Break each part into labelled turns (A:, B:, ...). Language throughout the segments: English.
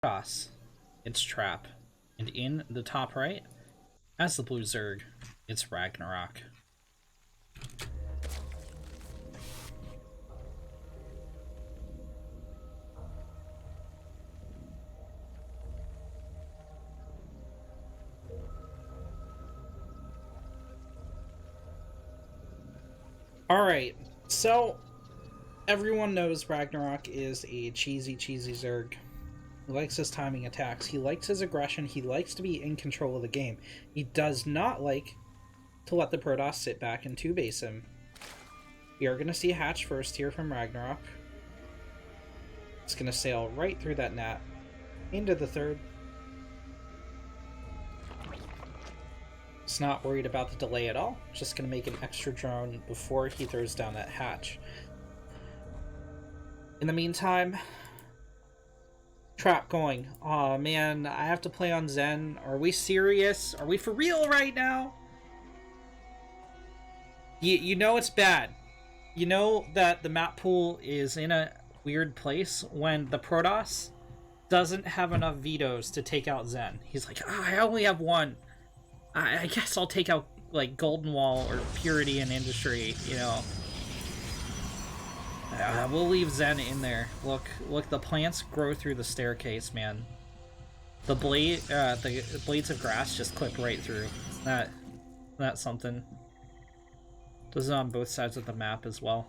A: Cross, it's Trap, and in the top right, as the blue Zerg, it's Ragnarok. Alright, so everyone knows Ragnarok is a cheesy Zerg. He likes his timing attacks. He likes his aggression. He likes to be in control of the game. He does not like to let the Protoss sit back and 2-base him. We are going to see Hatch first here from Ragnarok. It's going to sail right through that net into the third. It's not worried about the delay at all. Just going to make an extra drone before he throws down that Hatch. In the meantime, Trap going. Oh man, I have to play on Zen. Are we serious? Are we for real right now? You know it's bad. You know that the map pool is in a weird place when the Protoss doesn't have enough vetoes to take out Zen. He's like, I only have one. I guess I'll take out like Golden Wall or Purity and Industry, you know. We'll leave Zen in there. Look, the plants grow through the staircase, man. The blades of grass just clip right through. That's something. Does it on both sides of the map as well.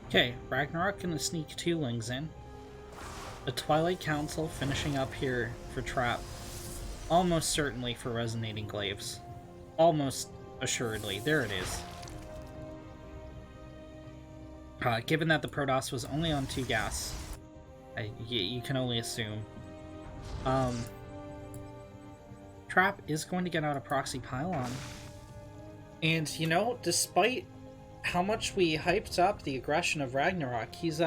A: Okay, Ragnarok gonna sneak 2 Lings in. The Twilight Council finishing up here for Trap. Almost certainly for Resonating Glaives. Almost assuredly. There it is. Given that the Protoss was only on 2 gas, you can only assume. Trap is going to get out a proxy pylon. And, you know, despite how much we hyped up the aggression of Ragnarok, he's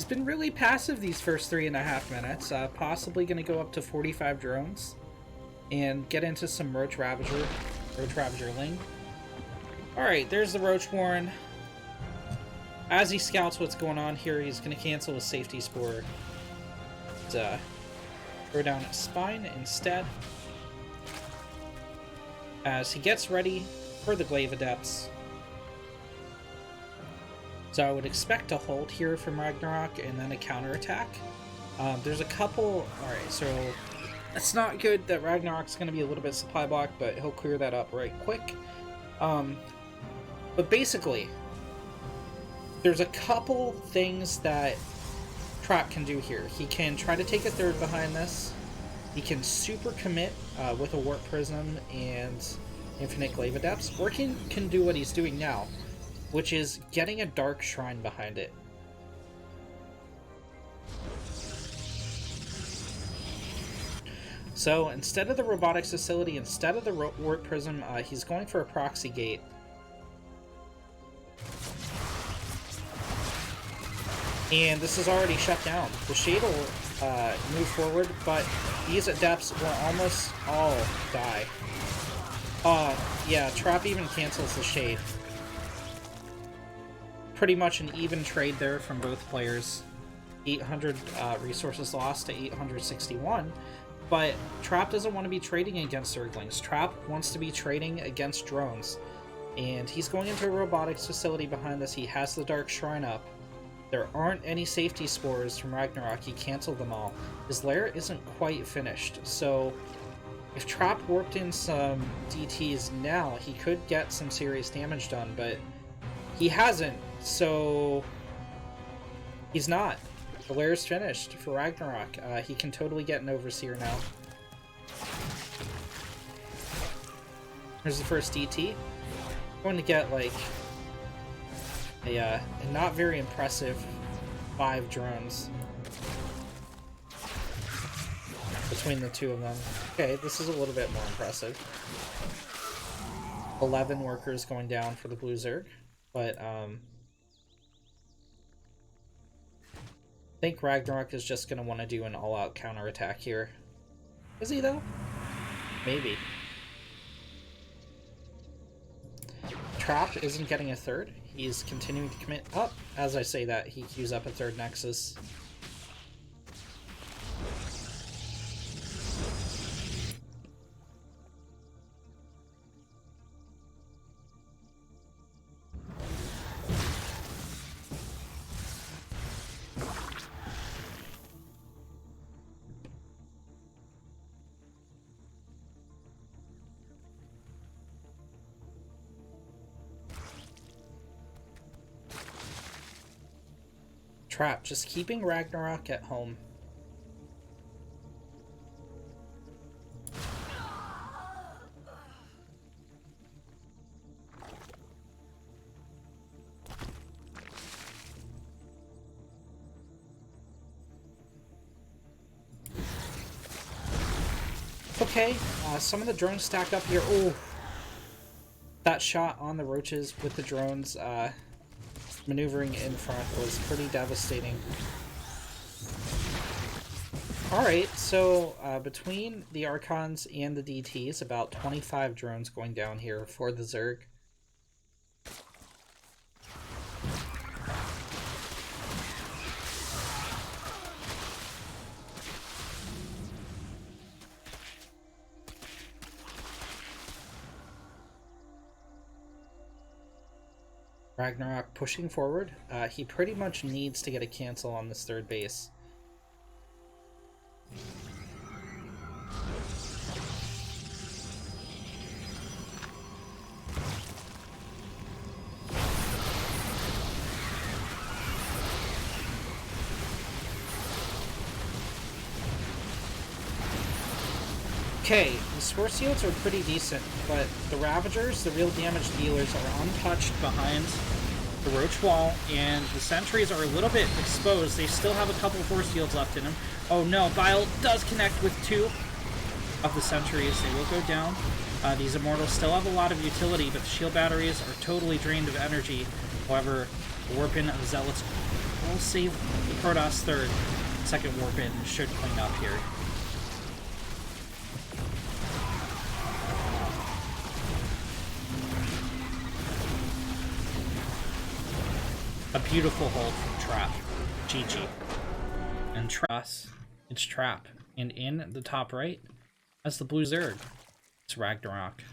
A: been really passive these first 3.5 minutes, possibly going to go up to 45 drones and get into some Roach Ravager Ling. Alright, there's the Roach Warren. As he scouts what's going on here, he's going to cancel his Safety Spore. Throw down his Spine instead, as he gets ready for the Glaive Adepts. So I would expect a hold here from Ragnarok and then a counterattack. There's a couple... Alright, so it's not good that Ragnarok's going to be a little bit supply blocked, but he'll clear that up right quick. But basically, there's a couple things that Trap can do here. He can try to take a third behind this. He can super commit with a Warp Prism and Infinite Glaive Adepts, or he can do what he's doing now, which is getting a Dark Shrine behind it. So instead of the Robotics Facility, instead of the Warp Prism, he's going for a Proxy Gate. And this is already shut down. The Shade will move forward, but these Adepts will almost all die. Yeah, Trap even cancels the Shade. Pretty much an even trade there from both players. 800 resources lost to 861, but Trap doesn't want to be trading against Zerglings. Trap wants to be trading against drones. And he's going into a robotics facility behind this. He has the Dark Shrine up. There aren't any safety spores from Ragnarok. He canceled them all. His lair isn't quite finished, so if Trap warped in some DTs now, he could get some serious damage done, but he hasn't, so he's not. The lair's finished for Ragnarok. He can totally get an Overseer now. Here's the first DT. Going to get, like, a not very impressive 5 drones between the two of them. Okay, this is a little bit more impressive. 11 workers going down for the Blue Zerg, but I think Ragnarok is just going to want to do an all-out counterattack here. Is he, though? Maybe. Trap isn't getting a third. He's continuing to commit up. As I say that, he queues up a third Nexus. Trap, just keeping Ragnarok at home. Okay, some of the drones stack up here. Oh, that shot on the roaches with the drones, maneuvering in front was pretty devastating. Alright, so between the Archons and the DTs, about 25 drones going down here for the Zerg. Ragnarok pushing forward. He pretty much needs to get a cancel on this third base. Okay, the Spore Seals are pretty decent, but the Ravagers, the real damage dealers, are untouched behind the Roach Wall, and the Sentries are a little bit exposed. They still have a couple Force Fields left in them. Oh no, Bile does connect with 2 of the Sentries. They will go down. These Immortals still have a lot of utility, but the shield batteries are totally drained of energy. However, the Warp-In of Zealots will save the Protoss third. Second Warp-In should clean up here. A beautiful hold from Trap. GG. And Trust, it's Trap. And in the top right, that's the Blue Zerg. It's Ragnarok.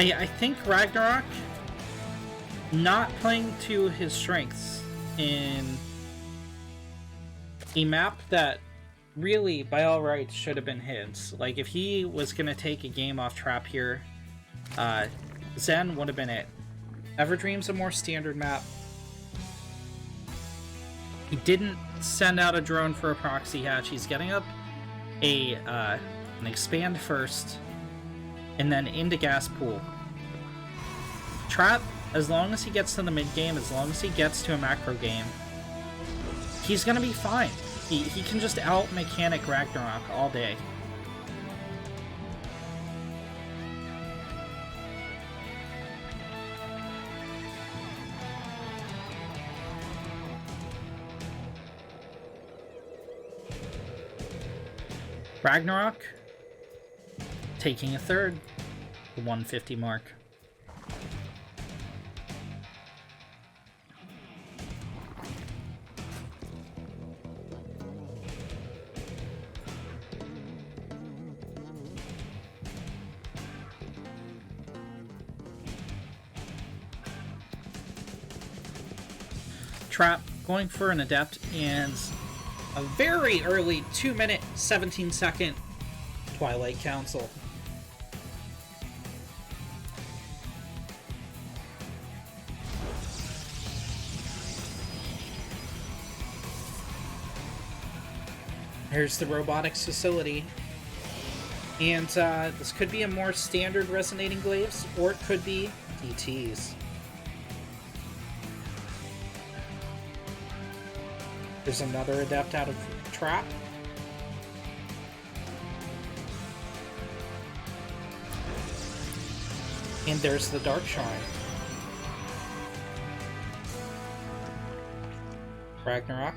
A: I think Ragnarok not playing to his strengths in a map that really, by all rights, should have been his. Like, if he was going to take a game off Trap here, Zen would have been it. Everdream's a more standard map. He didn't send out a drone for a proxy hatch. He's getting up an expand first, and then into gas pool. Trap, as long as he gets to the mid game, as long as he gets to a macro game, he's gonna be fine. He can just out-mechanic Ragnarok all day. Ragnarok taking a third, the 150 mark. Trap going for an Adept and a very early 2-minute 17-second Twilight Council. Here's the robotics facility. And this could be a more standard resonating glaives, or it could be DTs. There's another Adept out of Trap. And there's the Dark Shrine. Ragnarok.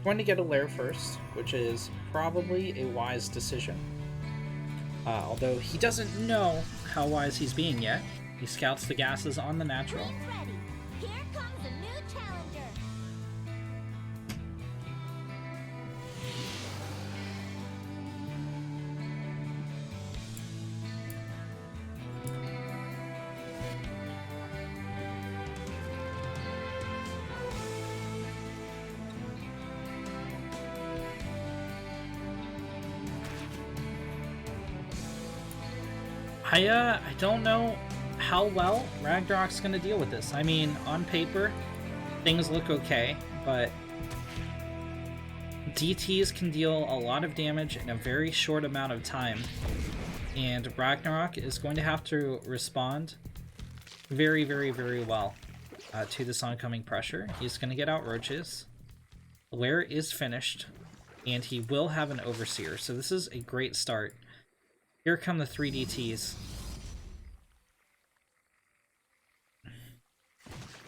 A: Going to get a lair first, which is probably a wise decision. Although he doesn't know how wise he's being yet. He scouts the gases on the natural. I don't know how well Ragnarok's going to deal with this. I mean, on paper, things look okay, but DTs can deal a lot of damage in a very short amount of time, and Ragnarok is going to have to respond very, very, very well to this oncoming pressure. He's going to get out roaches. Lair is finished, and he will have an Overseer, so this is a great start. Here come the 3 DTs.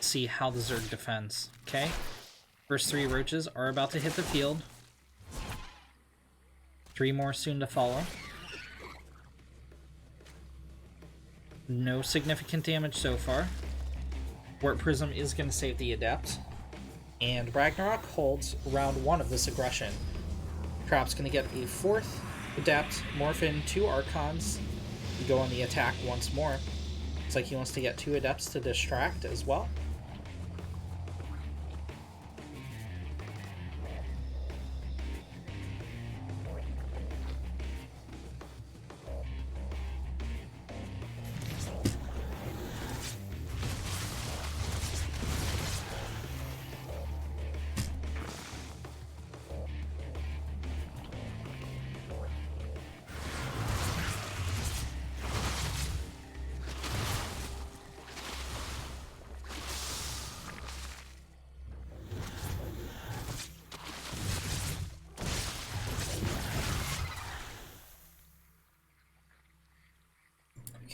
A: See how the Zerg defends. Okay. First 3 roaches are about to hit the field. 3 more soon to follow. No significant damage so far. Warp Prism is going to save the Adept. And Ragnarok holds round 1 of this aggression. Trap's going to get a 4th Adept, morph in 2 Archons, and go on the attack once more. Looks like he wants to get 2 Adepts to distract as well.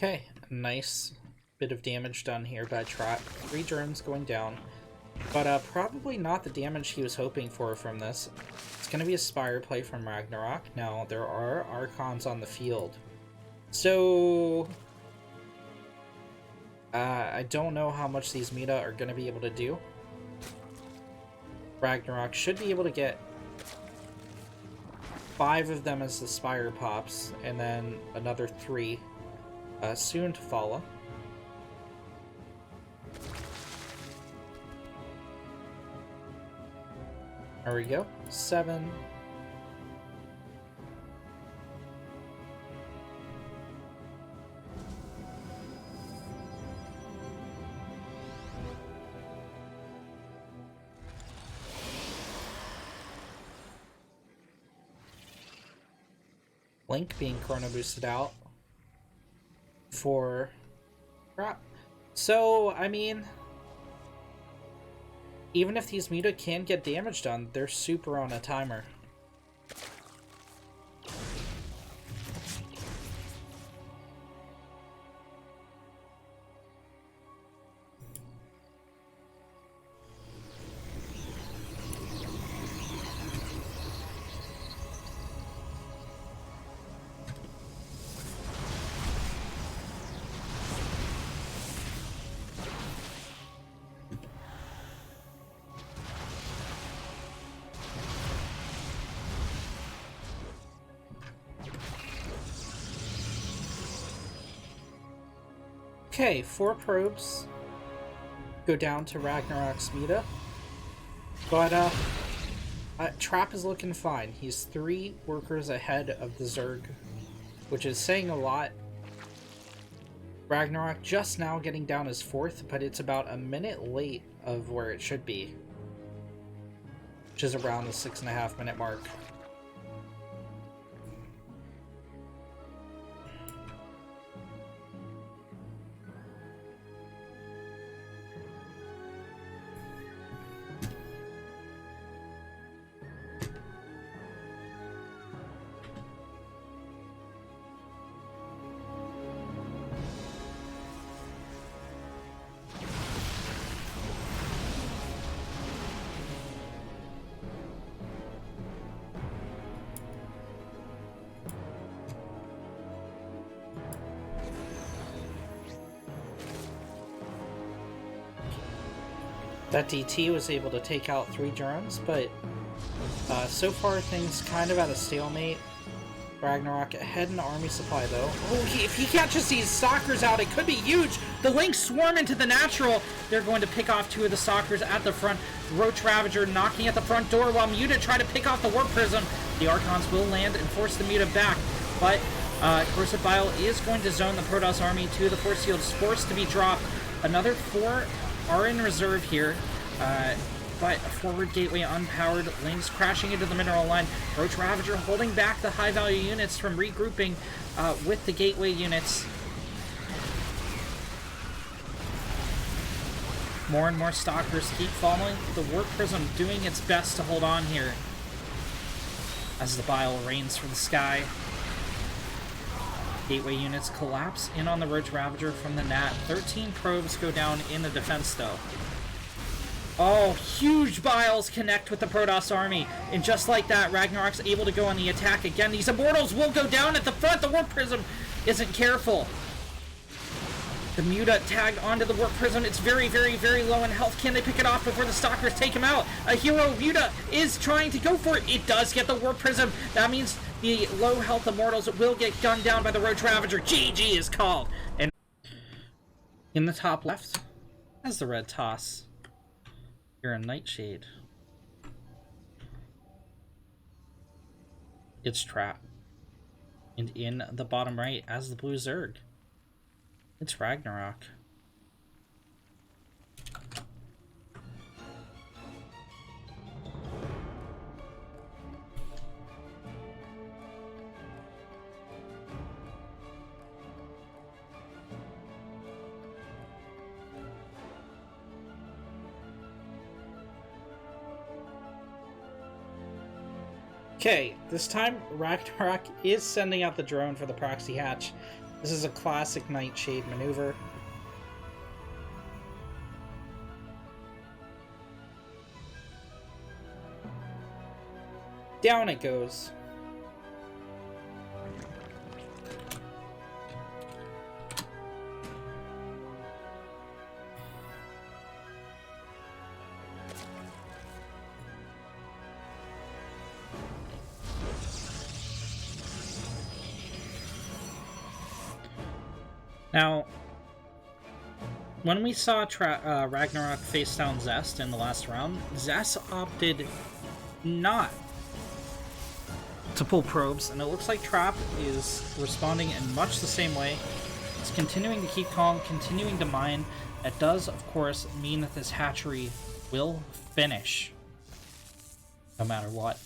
A: Okay, nice bit of damage done here by Trap. 3 germs going down, but probably not the damage he was hoping for from this. It's going to be a Spire play from Ragnarok. Now, there are Archons on the field, so I don't know how much these meta are going to be able to do. Ragnarok should be able to get 5 of them as the Spire pops, and then another 3 soon to follow. There we go. 7. Link being chrono boosted out for Trap. So, I mean, Even if these Muta can get damage done, they're super on a timer. Okay, 4 probes go down to Ragnarok's Muta, but Trap is looking fine. He's 3 workers ahead of the Zerg, which is saying a lot. Ragnarok just now getting down as 4th, but it's about a minute late of where it should be, which is around the 6.5-minute mark. That DT was able to take out 3 drones, but so far things kind of at a stalemate. Ragnarok ahead in the army supply, though. Oh, if he catches these stalkers out, it could be huge! The Lynx swarm into the natural! They're going to pick off 2 of the stalkers at the front. Roach Ravager knocking at the front door while Muta try to pick off the Warp Prism. The Archons will land and force the Muta back, but Corrosive Bile is going to zone the Protoss army. 2 of the Force Shields forced to be dropped. Another 4 are in reserve here, but a forward gateway unpowered. Lynx crashing into the mineral line. Roach Ravager holding back the high-value units from regrouping with the gateway units. More and more Stalkers keep following. The Warp Prism doing its best to hold on here as the bile rains from the sky. Gateway units collapse in on the Roach Ravager from the Nat. 13 probes go down in the defense, though. Oh, huge biles connect with the Protoss army. And just like that, Ragnarok's able to go on the attack again. These Immortals will go down at the front. The Warp Prism isn't careful. The Muta tagged onto the Warp Prism. It's very, very, very low in health. Can they pick it off before the Stalkers take him out? A hero Muta is trying to go for it. It does get the Warp Prism. That means the low health Immortals will get gunned down by the Roach Ravager. GG is called. And in the top left, as the red toss, you're a Nightshade. It's Trap. And in the bottom right, as the blue Zerg, it's Ragnarok. Okay, this time Ragnarok is sending out the drone for the proxy hatch. This is a classic Nightshade maneuver. Down it goes. Now, when we saw Ragnarok face down Zest in the last round, Zest opted not to pull probes, and it looks like Trap is responding in much the same way. It's continuing to keep calm, continuing to mine. That does, of course, mean that this hatchery will finish, no matter what.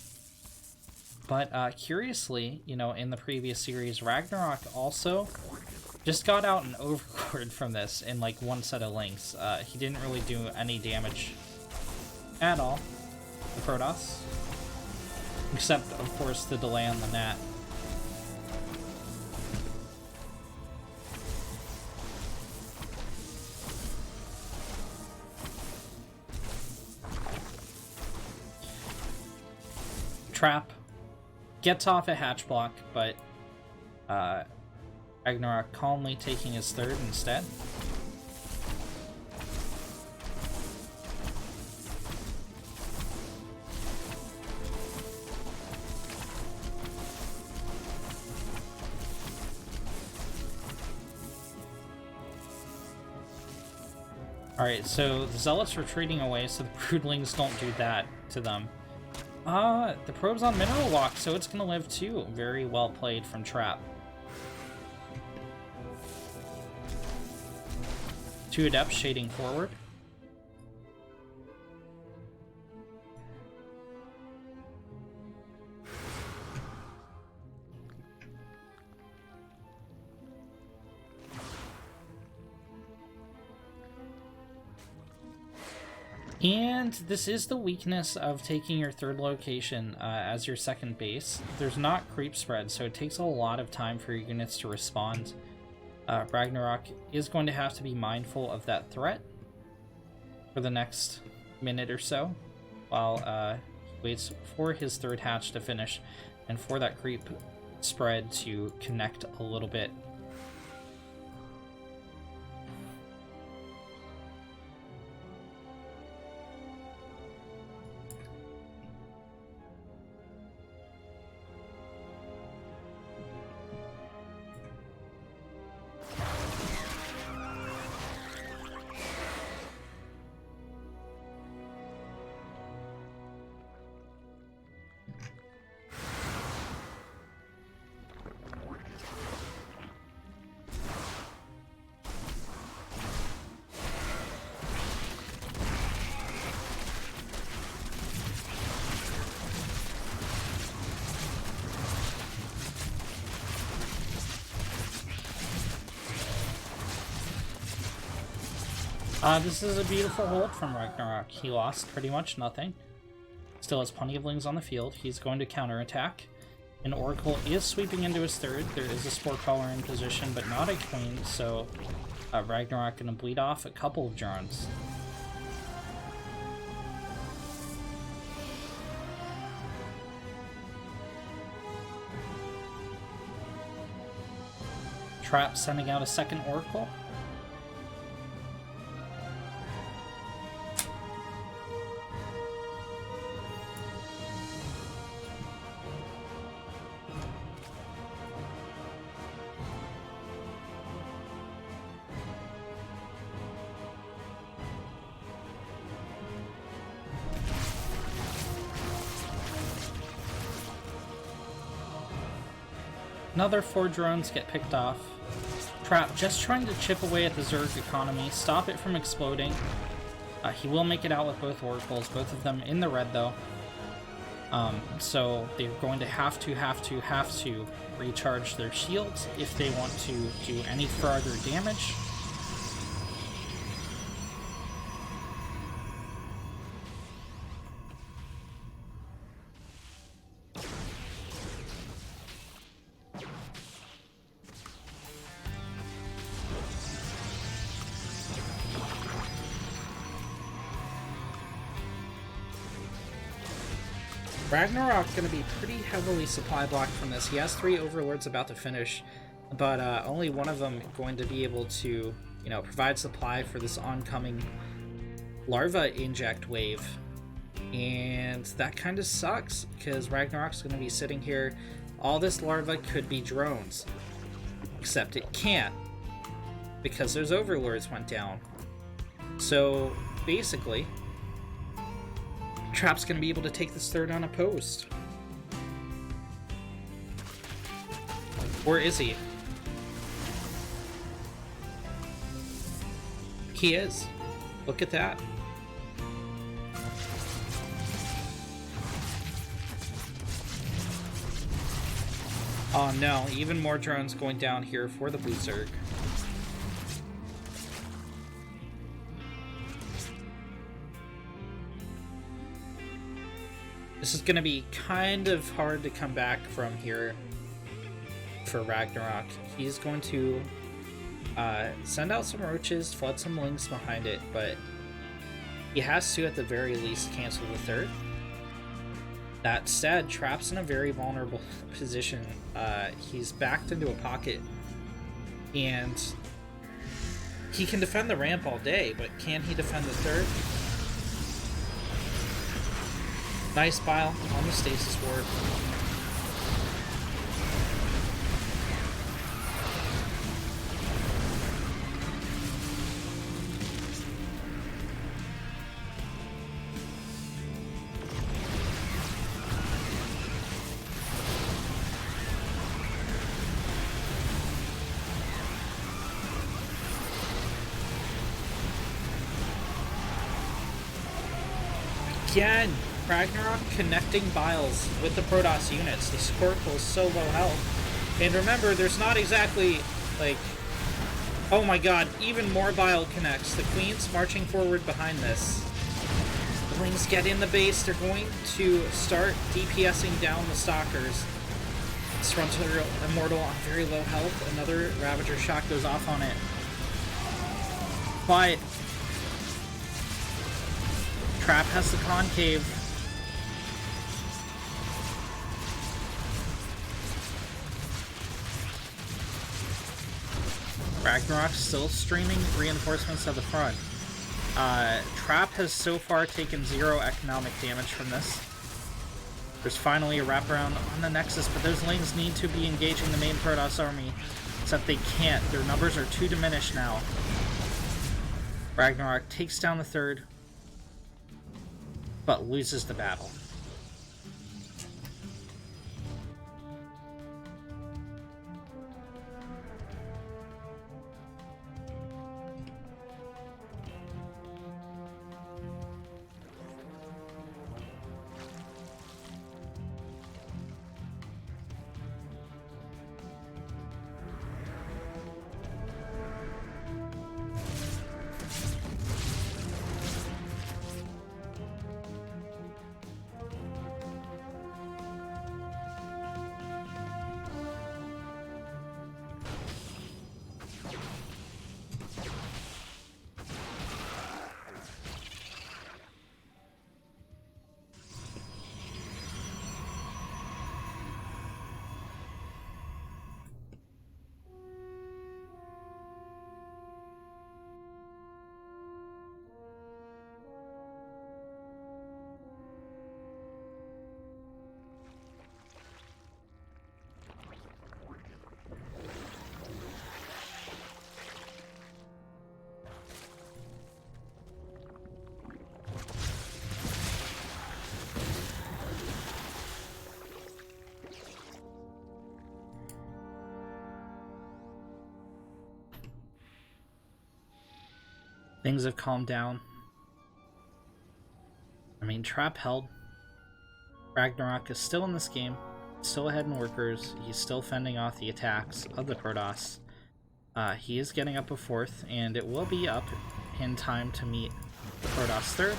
A: But curiously, you know, in the previous series, Ragnarok also just got out an Overlord from this in like one set of links. He didn't really do any damage at all, the Protoss. Except, of course, the delay on the Nat. Trap gets off a hatch block, but Ragnarok calmly taking his third instead. Alright, so the Zealots retreating away, so the Broodlings don't do that to them. The probe's on Mineral Lock, so it's gonna live too. Very well played from Trap. 2 Adepts shading forward. And this is the weakness of taking your third location as your second base. There's not creep spread, so it takes a lot of time for your units to respond. Ragnarok is going to have to be mindful of that threat for the next minute or so, while he waits for his third hatch to finish and for that creep spread to connect a little bit. This is a beautiful hold from Ragnarok. He lost pretty much nothing. Still has plenty of lings on the field. He's going to counterattack. An Oracle is sweeping into his third. There is a Spore Caller in position, but not a Queen, so Ragnarok going to bleed off a couple of drones. Trap sending out a second Oracle. Another 4 drones get picked off. Trap just trying to chip away at the Zerg economy, stop it from exploding. He will make it out with both Oracles, both of them in the red though. So they're going to have to recharge their shields if they want to do any further damage. Ragnarok going to be pretty heavily supply blocked from this. He has 3 Overlords about to finish, but only one of them going to be able to, you know, provide supply for this oncoming larva inject wave. And that kind of sucks, because Ragnarok's going to be sitting here. All this larva could be drones, except it can't, because those Overlords went down. So, basically, Trap's going to be able to take this third unopposed. Or is he? He is. Look at that. Oh no, even more drones going down here for the Blue Zerg. This is going to be kind of hard to come back from here for Ragnarok. He's going to send out some roaches, flood some lings behind it, but he has to, at the very least, cancel the third. That said, Trap's in a very vulnerable position. He's backed into a pocket, and he can defend the ramp all day, but can he defend the third? Nice bile on the stasis ward. Again, Ragnarok connecting biles with the Protoss units. The Squircle is so low health. And remember, there's not exactly, like... Oh my god, even more bile connects. The Queen's marching forward behind this. The Wings get in the base. They're going to start DPSing down the Stalkers. This runs Immortal on very low health. Another Ravager shot goes off on it. But Trap has the concave. Ragnarok's still streaming reinforcements at the front. Trap has so far taken 0 economic damage from this. There's finally a wraparound on the Nexus, but those lanes need to be engaging the main Protoss army, except they can't. Their numbers are too diminished now. Ragnarok takes down the third, but loses the battle. Things have calmed down. I mean, Trap held. Ragnarok is still in this game, still ahead in workers. He's still fending off the attacks of the Protoss. He is getting up a fourth, and it will be up in time to meet the Protoss third.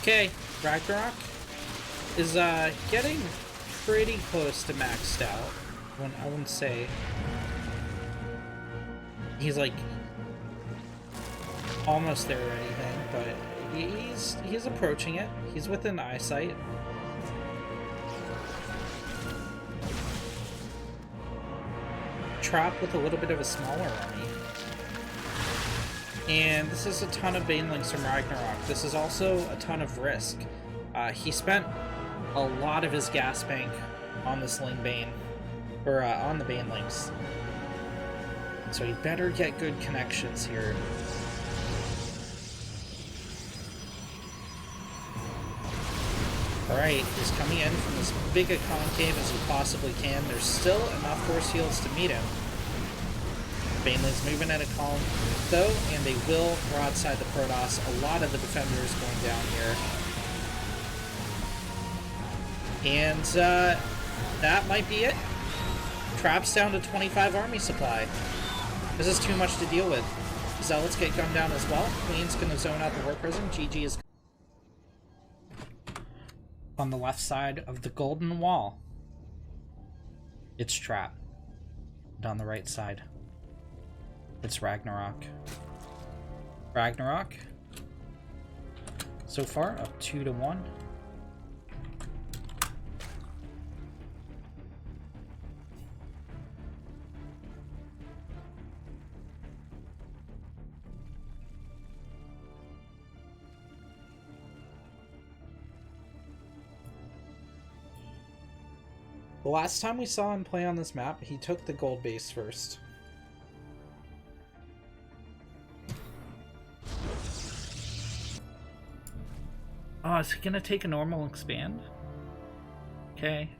A: Okay, Ragnarok is getting pretty close to maxed out. I wouldn't say he's like almost there or anything, but he's approaching it. He's within eyesight. Trap with a little bit of a smaller army. And this is a ton of banelings from Ragnarok. This is also a ton of risk. He spent a lot of his gas bank on this Ling Bane, or on the banelings. So he better get good connections here. Alright, he's coming in from as big a concave as he possibly can. There's still enough force fields to meet him. Banelin's moving at a column, though, and they will broadside the Protoss. A lot of the defenders going down here. And that might be it. Trap's down to 25 army supply. This is too much to deal with. Zealots get gunned down as well. Queen's going to zone out the War Prison. GG is on the left side of the Golden Wall. It's Trap. And on the right side, it's Ragnarok. Ragnarok, so far, up 2-1. The last time we saw him play on this map, he took the gold base first. Oh, is he gonna take a normal expand? Okay.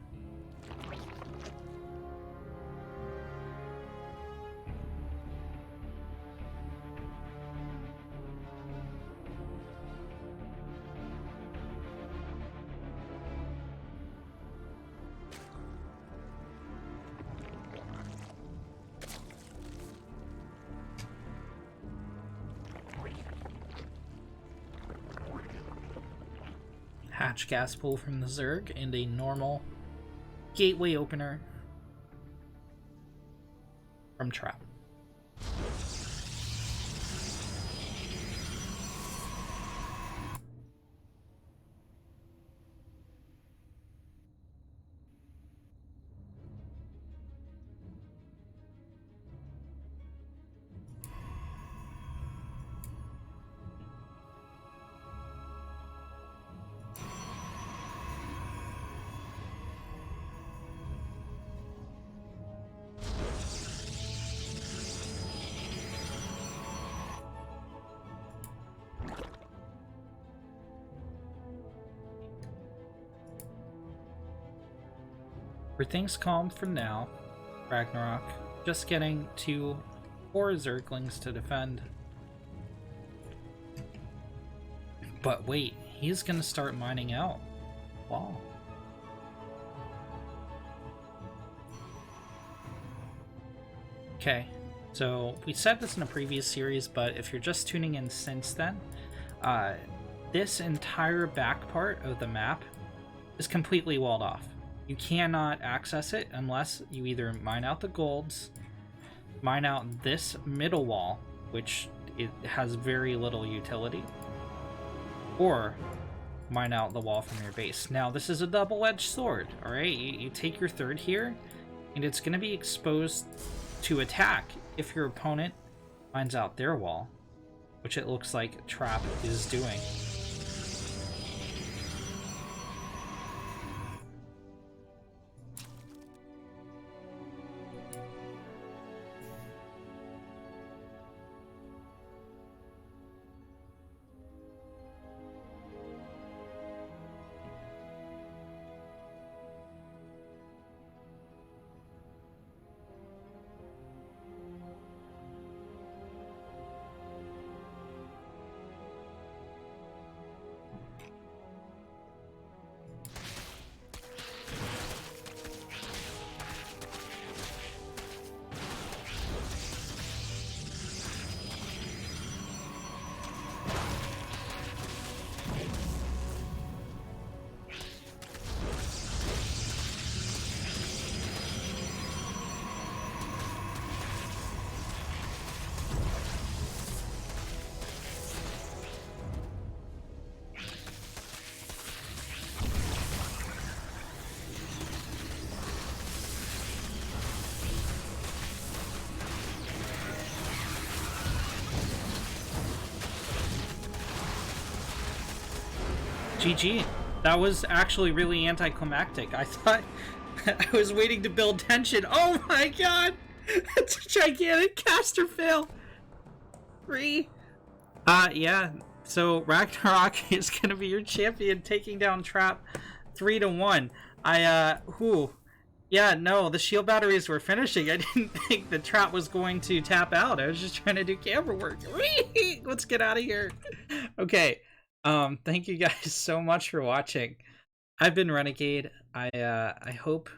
A: Hatch gas pull from the Zerg and a normal gateway opener from Trap. Everything's calm for now. Ragnarok just getting 4 Zerglings to defend. But wait, he's gonna start mining out. Wow. Okay, so we said this in a previous series, but if you're just tuning in since then, this entire back part of the map is completely walled off. You cannot access it unless you either mine out the golds, mine out this middle wall, which it has very little utility, or mine out the wall from your base. Now, this is a double-edged sword, alright? You take your third here, and it's going to be exposed to attack if your opponent mines out their wall, which it looks like Trap is doing. GG. That was actually really anticlimactic. I thought I was waiting to build tension. Oh my god! That's a gigantic caster fail. 3. Yeah. So Ragnarok is gonna be your champion, taking down Trap. 3-1. Whew. Yeah, no, the shield batteries were finishing. I didn't think the trap was going to tap out. I was just trying to do camera work. Let's get out of here. Okay. Thank you guys so much for watching. I've been Renegade. I hope